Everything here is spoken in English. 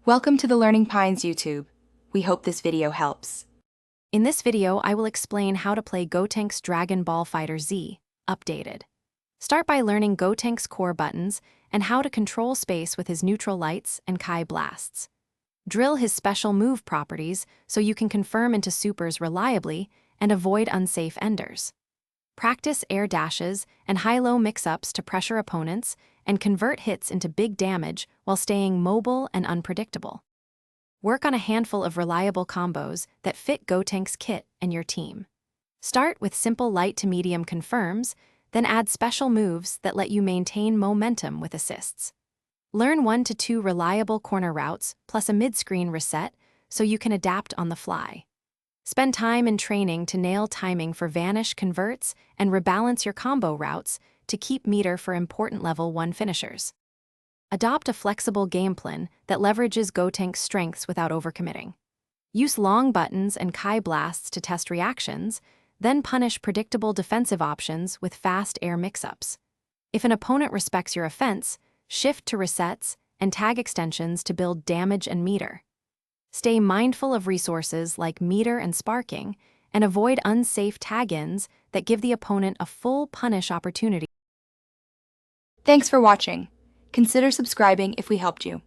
Welcome to the Learning Pines YouTube. We hope this video helps. In this video, I will explain how to play Gotenks Dragon Ball FighterZ, updated. Start by learning Gotenks' core buttons and how to control space with his neutral lights and Kai blasts. Drill his special move properties so you can confirm into supers reliably and avoid unsafe enders. Practice air dashes and high-low mix-ups to pressure opponents and convert hits into big damage while staying mobile and unpredictable. Work on a handful of reliable combos that fit Gotenks' kit and your team. Start with simple light to medium confirms, then add special moves that let you maintain momentum with assists. Learn 1 to 2 reliable corner routes plus a mid-screen reset so you can adapt on the fly. Spend time in training to nail timing for vanish converts and rebalance your combo routes to keep meter for important level 1 finishers. Adopt a flexible game plan that leverages Gotenks' strengths without overcommitting. Use long buttons and Kai blasts to test reactions, then punish predictable defensive options with fast air mix-ups. If an opponent respects your offense, shift to resets and tag extensions to build damage and meter. Stay mindful of resources like meter and sparking, and avoid unsafe tag-ins that give the opponent a full punish opportunity. Thanks for watching. Consider subscribing if we helped you.